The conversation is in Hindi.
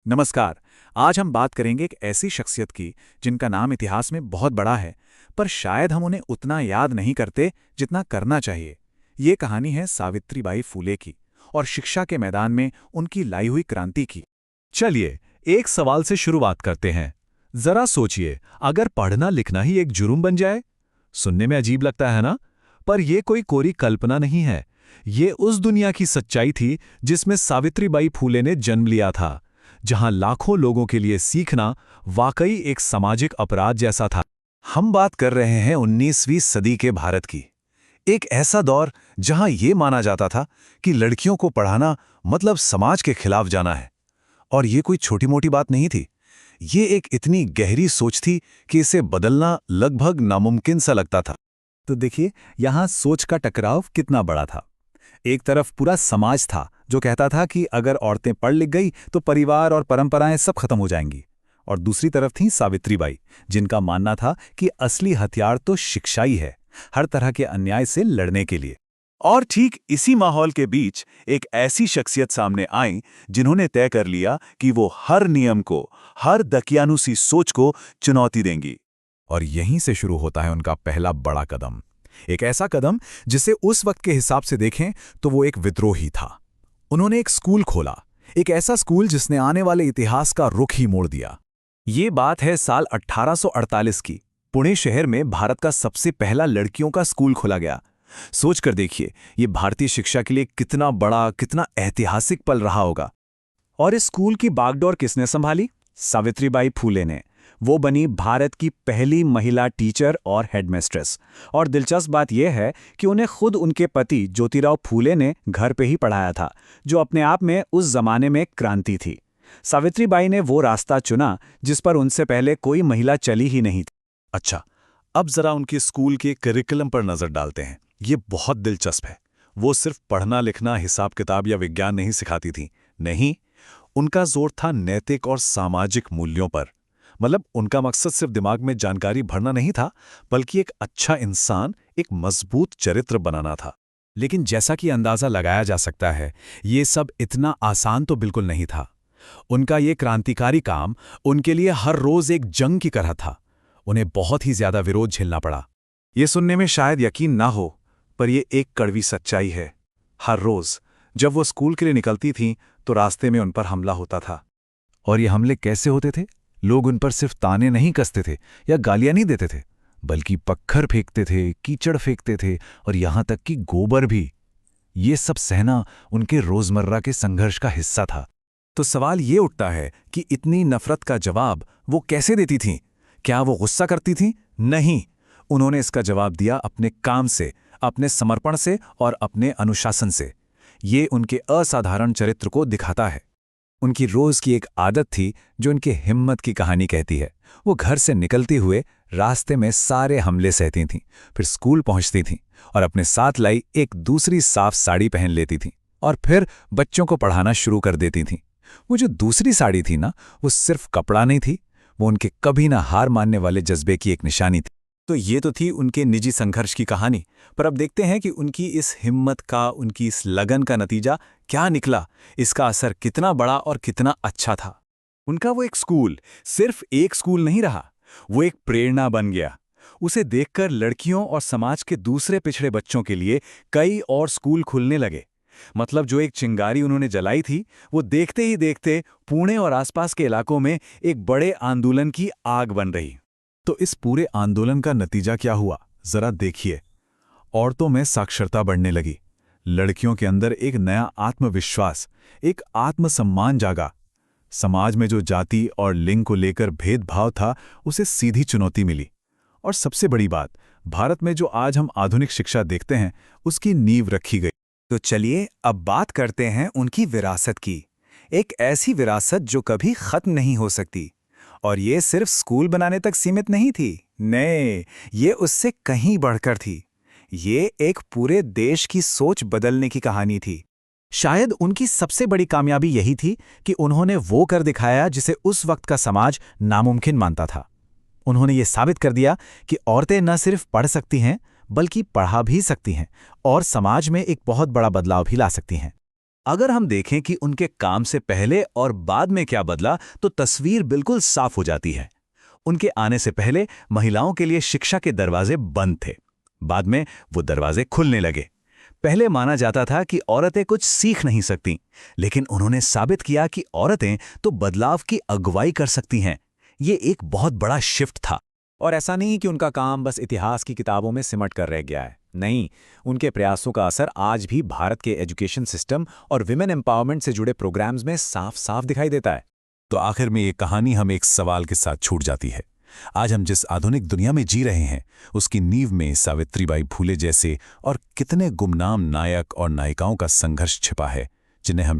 नमस्कार। आज हम बात करेंगे एक ऐसी शख्सियत की जिनका नाम इतिहास में बहुत बड़ा है, पर शायद हम उन्हें उतना याद नहीं करते जितना करना चाहिए। ये कहानी है सावित्रीबाई फूले की और शिक्षा के मैदान में उनकी लाई हुई क्रांति की। चलिए, एक सवाल से शुरुआत करते हैं। जरा सोचिए, अगर पढ़ना लिखना ही एक जुर्म बन जाए। सुनने में अजीब लगता है ना? पर यह कोई कोरी कल्पना नहीं है। ये उस दुनिया की सच्चाई थी जिसमें सावित्रीबाई फूले ने जन्म लिया था, जहां लाखों लोगों के लिए सीखना वाकई एक सामाजिक अपराध जैसा था। हम बात कर रहे हैं 19वीं सदी के भारत की। एक ऐसा दौर जहां यह माना जाता था कि लड़कियों को पढ़ाना मतलब समाज के खिलाफ जाना है। और ये कोई छोटी मोटी बात नहीं थी। ये एक इतनी गहरी सोच थी कि इसे बदलना लगभग नामुमकिन सा लगता था। तो देखिए, यहाँ सोच का टकराव कितना बड़ा था। एक तरफ पूरा समाज था जो कहता था कि अगर औरतें पढ़ लिख गई तो परिवार और परंपराएं सब खत्म हो जाएंगी, और दूसरी तरफ थी सावित्रीबाई, जिनका मानना था कि असली हथियार तो शिक्षा ही है, हर तरह के अन्याय से लड़ने के लिए। और ठीक इसी माहौल के बीच एक ऐसी शख्सियत सामने आई जिन्होंने तय कर लिया कि वो हर नियम को, हर दकियानुसी सोच को चुनौती देंगी। और यहीं से शुरू होता है उनका पहला बड़ा कदम। एक ऐसा कदम जिसे उस वक्त के हिसाब से देखें तो वो एक विद्रोही था। उन्होंने एक स्कूल खोला, एक ऐसा स्कूल जिसने आने वाले इतिहास का रुख ही मोड़ दिया। ये बात है साल 1848 की। पुणे शहर में भारत का सबसे पहला लड़कियों का स्कूल खोला गया। सोच कर देखिए, ये भारतीय शिक्षा के लिए कितना बड़ा, कितना ऐतिहासिक पल रहा होगा। और इस स्कूल की बागडोर किसने संभाली? सावित्रीबाई फूले ने। वो बनी भारत की पहली महिला टीचर और हेडमिस्ट्रेस। और दिलचस्प बात यह है कि उन्हें खुद उनके पति ज्योतिराव फूले ने घर पे ही पढ़ाया था, जो अपने आप में उस जमाने में क्रांति थी। सावित्रीबाई ने वो रास्ता चुना जिस पर उनसे पहले कोई महिला चली ही नहीं थी। अच्छा, अब जरा उनके स्कूल के करिकुलम पर नजर डालते हैं। ये बहुत दिलचस्प है। वो सिर्फ पढ़ना लिखना, हिसाब किताब या विज्ञान नहीं सिखाती थी। नहीं, उनका जोर था नैतिक और सामाजिक मूल्यों पर। मतलब उनका मकसद सिर्फ दिमाग में जानकारी भरना नहीं था, बल्कि एक अच्छा इंसान, एक मजबूत चरित्र बनाना था। लेकिन जैसा कि अंदाजा लगाया जा सकता है, ये सब इतना आसान तो बिल्कुल नहीं था। उनका ये क्रांतिकारी काम उनके लिए हर रोज एक जंग की तरह था। उन्हें बहुत ही ज्यादा विरोध झेलना पड़ा। ये सुनने में शायद यकीन ना हो, पर यह एक कड़वी सच्चाई है। हर रोज जब वो स्कूल के लिए निकलती थीं, तो रास्ते में उन पर हमला होता था। और ये हमले कैसे होते थे? लोग उन पर सिर्फ ताने नहीं कसते थे या गालियां नहीं देते थे, बल्कि पत्थर फेंकते थे, कीचड़ फेंकते थे और यहां तक कि गोबर भी। ये सब सहना उनके रोजमर्रा के संघर्ष का हिस्सा था। तो सवाल ये उठता है कि इतनी नफरत का जवाब वो कैसे देती थीं? क्या वो गुस्सा करती थीं? नहीं, उन्होंने इसका जवाब दिया अपने काम से, अपने समर्पण से और अपने अनुशासन से। ये उनके असाधारण चरित्र को दिखाता है। उनकी रोज की एक आदत थी जो उनकी हिम्मत की कहानी कहती है। वो घर से निकलते हुए रास्ते में सारे हमले सहती थीं, फिर स्कूल पहुंचती थीं और अपने साथ लाई एक दूसरी साफ साड़ी पहन लेती थीं और फिर बच्चों को पढ़ाना शुरू कर देती थीं। वो जो दूसरी साड़ी थी ना, वो सिर्फ कपड़ा नहीं थी, वो उनके कभी ना हार मानने वाले जज्बे की एक निशानी थी। तो ये तो थी उनके निजी संघर्ष की कहानी, पर अब देखते हैं कि उनकी इस हिम्मत का, उनकी इस लगन का नतीजा क्या निकला, इसका असर कितना बड़ा और कितना अच्छा था। उनका वो एक स्कूल सिर्फ एक स्कूल नहीं रहा, वो एक प्रेरणा बन गया। उसे देखकर लड़कियों और समाज के दूसरे पिछड़े बच्चों के लिए कई और स्कूल खुलने लगे। मतलब जो एक चिंगारी उन्होंने जलाई थी, वो देखते ही देखते पुणे और आसपास के इलाकों में एक बड़े आंदोलन की आग बन रही। तो इस पूरे आंदोलन का नतीजा क्या हुआ, जरा देखिए। औरतों में साक्षरता बढ़ने लगी, लड़कियों के अंदर एक नया आत्मविश्वास, एक आत्मसम्मान जागा। समाज में जो जाति और लिंग को लेकर भेदभाव था, उसे सीधी चुनौती मिली। और सबसे बड़ी बात, भारत में जो आज हम आधुनिक शिक्षा देखते हैं, उसकी नींव रखी गई। तो चलिए अब बात करते हैं उनकी विरासत की। एक ऐसी विरासत जो कभी खत्म नहीं हो सकती। और ये सिर्फ स्कूल बनाने तक सीमित नहीं थी। नहीं, ये उससे कहीं बढ़कर थी। ये एक पूरे देश की सोच बदलने की कहानी थी। शायद उनकी सबसे बड़ी कामयाबी यही थी कि उन्होंने वो कर दिखाया जिसे उस वक्त का समाज नामुमकिन मानता था। उन्होंने ये साबित कर दिया कि औरतें न सिर्फ पढ़ सकती हैं, बल्कि पढ़ा भी सकती हैं और समाज में एक बहुत बड़ा बदलाव भी ला सकती हैं। अगर हम देखें कि उनके काम से पहले और बाद में क्या बदला तो तस्वीर बिल्कुल साफ हो जाती है। उनके आने से पहले महिलाओं के लिए शिक्षा के दरवाजे बंद थे। बाद में वो दरवाजे खुलने लगे। पहले माना जाता था कि औरतें कुछ सीख नहीं सकती, लेकिन उन्होंने साबित किया कि औरतें तो बदलाव की अगुवाई कर सकती हैं। ये एक बहुत बड़ा शिफ्ट था। और ऐसा नहीं कि उनका काम बस इतिहास की किताबों में सिमट कर रह गया है। नहीं, उनके प्रयासों का असर आज भी भारत के एजुकेशन सिस्टम और विमेन एम्पावरमेंट से जुड़े प्रोग्राम्स में साफ साफ दिखाई देता है। तो आखिर में ये कहानी हमें एक सवाल के साथ छूट जाती है। आज हम जिस आधुनिक दुनिया में जी रहे हैं, उसकी नींव में सावित्रीबाई फूले जैसे और कितने गुमनाम नायक और नायिकाओं का संघर्ष छिपा है, जिन्हें हम